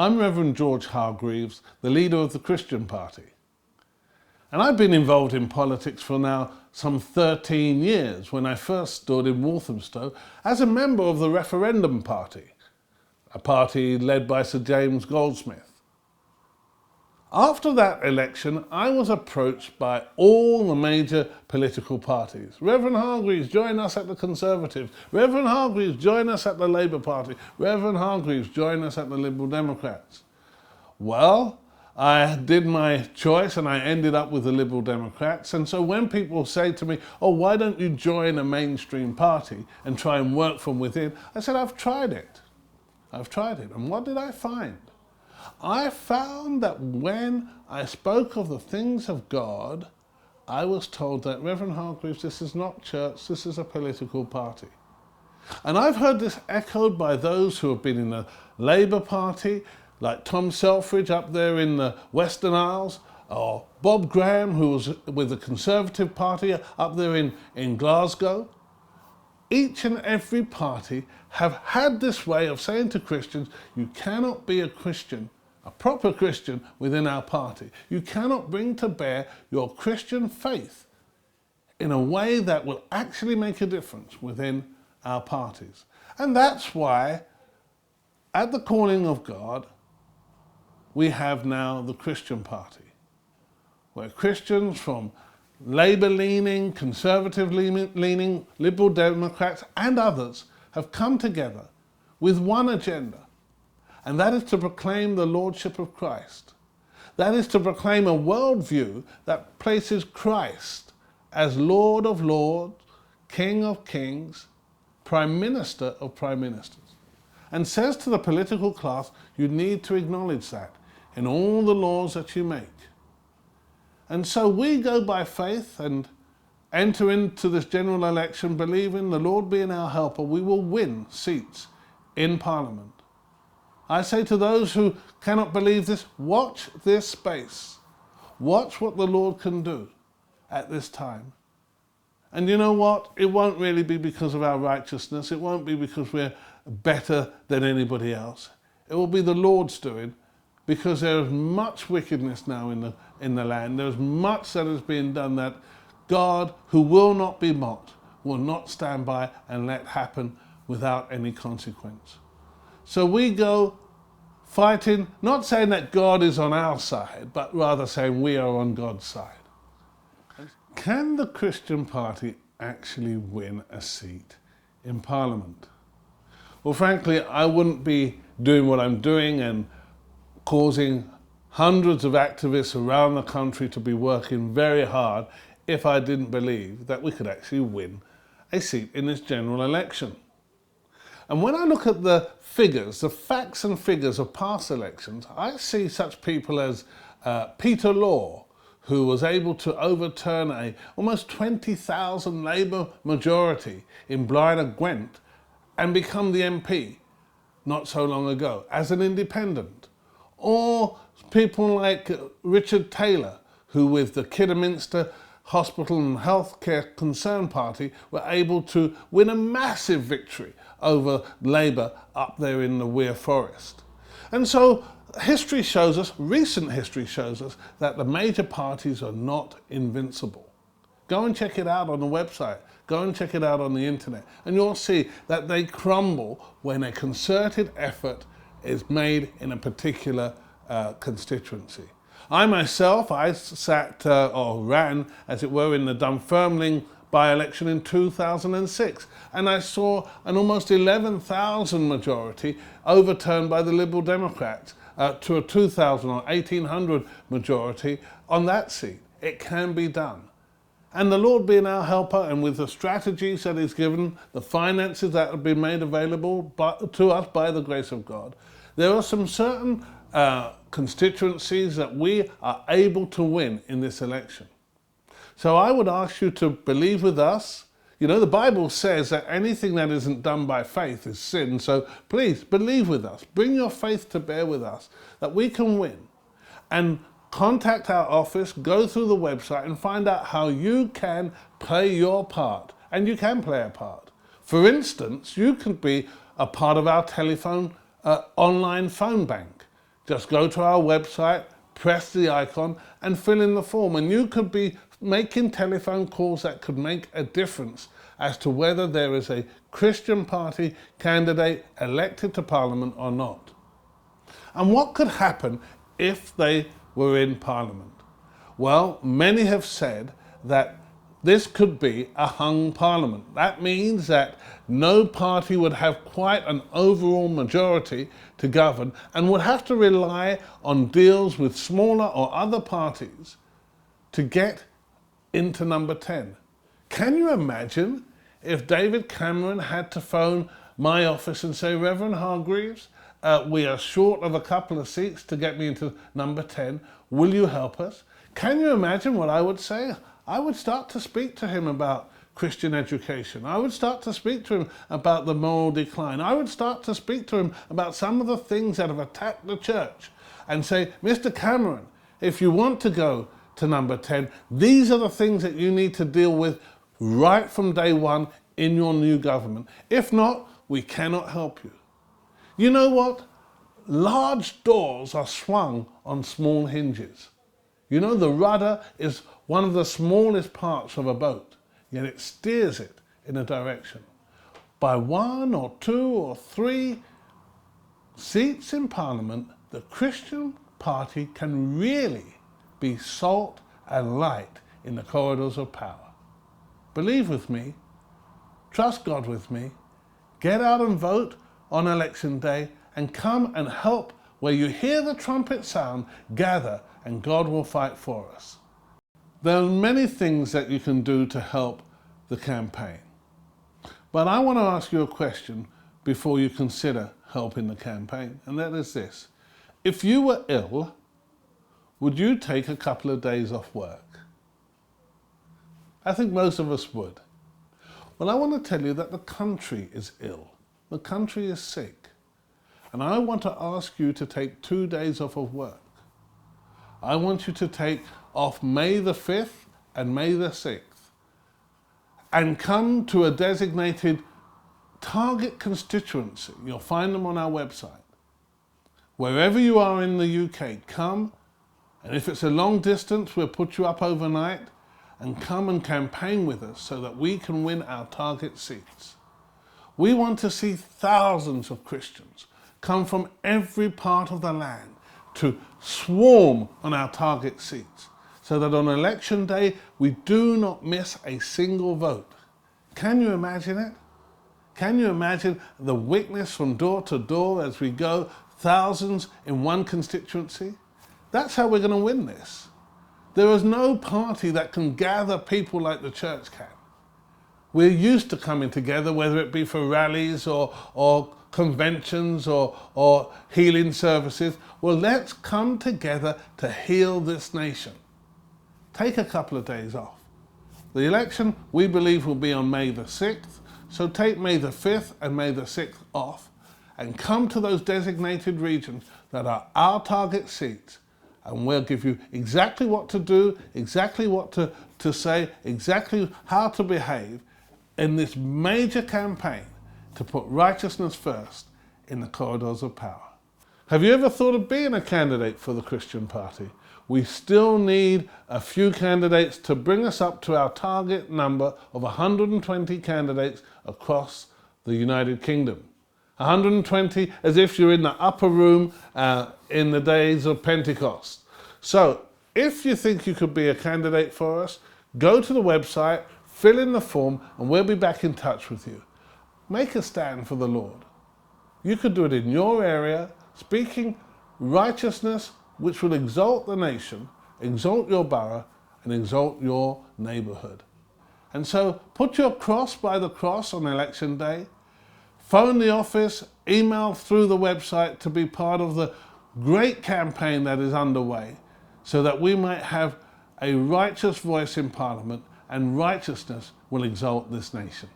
I'm Reverend George Hargreaves, the leader of the Christian Party. And I've been involved in politics for now some 13 years when I first stood in Walthamstow as a member of the Referendum Party, a party led by Sir James Goldsmith. After that election, I was approached by all the major political parties. Reverend Hargreaves, join us at the Conservatives. Reverend Hargreaves, join us at the Labour Party. Reverend Hargreaves, join us at the Liberal Democrats. Well, I did my choice and I ended up with the Liberal Democrats. And so when people say to me, oh, why don't you join a mainstream party and try and work from within? I said, I've tried it. And what did I find? I found that when I spoke of the things of God, I was told that, Reverend Hargreaves, this is not church, this is a political party. And I've heard this echoed by those who have been in the Labour Party, like Tom Selfridge up there in the Western Isles, or Bob Graham, who was with the Conservative Party up there in Glasgow. Each and every party have had this way of saying to Christians, you cannot be a Christian, a proper Christian within our party. You cannot bring to bear your Christian faith in a way that will actually make a difference within our parties. And that's why, at the calling of God, we have now the Christian Party, where Christians from Labour-leaning, Conservative-leaning, Liberal Democrats and others have come together with one agenda, and that is to proclaim the Lordship of Christ. That is to proclaim a worldview that places Christ as Lord of Lords, King of Kings, Prime Minister of Prime Ministers, and says to the political class, you need to acknowledge that in all the laws that you make. And so we go by faith and enter into this general election believing, the Lord being our helper, we will win seats in Parliament. I say to those who cannot believe this, watch this space. Watch what the Lord can do at this time. And you know what? It won't really be because of our righteousness. It won't be because we're better than anybody else. It will be the Lord's doing, because there is much wickedness now in the land. There's much that is being done that God, who will not be mocked, will not stand by and let happen without any consequence. So we go fighting, not saying that God is on our side, but rather saying we are on God's side. Can the Christian Party actually win a seat in Parliament? Well, frankly, I wouldn't be doing what I'm doing and causing hundreds of activists around the country to be working very hard if I didn't believe that we could actually win a seat in this general election. And when I look at the figures, the facts and figures of past elections, I see such people as Peter Law, who was able to overturn a almost 20,000 Labour majority in Blaenau Gwent and become the MP not so long ago as an independent. Or people like Richard Taylor, who with the Kidderminster Hospital and Healthcare Concern Party were able to win a massive victory over Labour up there in the Wear Forest. And so history shows us, recent history shows us, that the major parties are not invincible. Go and check it out on the website. Go and check it out on the internet. And you'll see that they crumble when a concerted effort is made in a particular constituency. I myself, I sat or ran, as it were, in the Dunfermline by-election in 2006, and I saw an almost 11,000 majority overturned by the Liberal Democrats to a 2,000 or 1,800 majority on that seat. It can be done. And the Lord being our helper, and with the strategies that He's given, the finances that have been made available to us by the grace of God, there are some certain constituencies that we are able to win in this election. So I would ask you to believe with us. You know, the Bible says that anything that isn't done by faith is sin. So please believe with us. Bring your faith to bear with us that we can win. And contact our office, go through the website and find out how you can play your part. And you can play a part. For instance, you could be a part of our telephone online phone bank. Just go to our website, press the icon and fill in the form, and you could be making telephone calls that could make a difference as to whether there is a Christian Party candidate elected to Parliament or not. And what could happen if they were in Parliament? Well, many have said that this could be a hung Parliament. That means that no party would have quite an overall majority to govern and would have to rely on deals with smaller or other parties to get into number 10. Can you imagine if David Cameron had to phone my office and say, Reverend Hargreaves, we are short of a couple of seats to get me into number 10. Will you help us? Can you imagine what I would say? I would start to speak to him about Christian education. I would start to speak to him about the moral decline. I would start to speak to him about some of the things that have attacked the church and say, Mr. Cameron, if you want to go to number 10, these are the things that you need to deal with right from day one in your new government. If not, we cannot help you. You know what? Large doors are swung on small hinges. You know, the rudder is one of the smallest parts of a boat, yet it steers it in a direction. By 1 or 2 or 3 seats in Parliament, the Christian Party can really be salt and light in the corridors of power. Believe with me, trust God with me, get out and vote on election day and come and help where you hear the trumpet sound, gather and God will fight for us. There are many things that you can do to help the campaign. But I want to ask you a question before you consider helping the campaign, and that is this. If you were ill, would you take a couple of days off work? I think most of us would. Well, I want to tell you that the country is ill. The country is sick. And I want to ask you to take 2 days off of work. I want you to take off May the 5th and May the 6th and come to a designated target constituency. You'll find them on our website. Wherever you are in the UK, come, and if it's a long distance, we'll put you up overnight and come and campaign with us so that we can win our target seats. We want to see thousands of Christians come from every part of the land to swarm on our target seats so that on election day we do not miss a single vote. Can you imagine it? Can you imagine the witness from door to door as we go, thousands in one constituency? That's how we're going to win this. There is no party that can gather people like the church can. We're used to coming together, whether it be for rallies or conventions or healing services. Well, let's come together to heal this nation. Take a couple of days off. The election, we believe, will be on May the 6th, so take May the 5th and May the 6th off and come to those designated regions that are our target seats, and we'll give you exactly what to do, exactly what to say, exactly how to behave in this major campaign to put righteousness first in the corridors of power. Have you ever thought of being a candidate for the Christian Party? We still need a few candidates to bring us up to our target number of 120 candidates across the United Kingdom. 120 as if you're in the upper room in the days of Pentecost. So if you think you could be a candidate for us, go to the website, fill in the form, and we'll be back in touch with you. Make a stand for the Lord. You could do it in your area, speaking righteousness which will exalt the nation, exalt your borough, and exalt your neighbourhood. And so put your cross by the cross on election day, phone the office, email through the website to be part of the great campaign that is underway so that we might have a righteous voice in Parliament and righteousness will exalt this nation.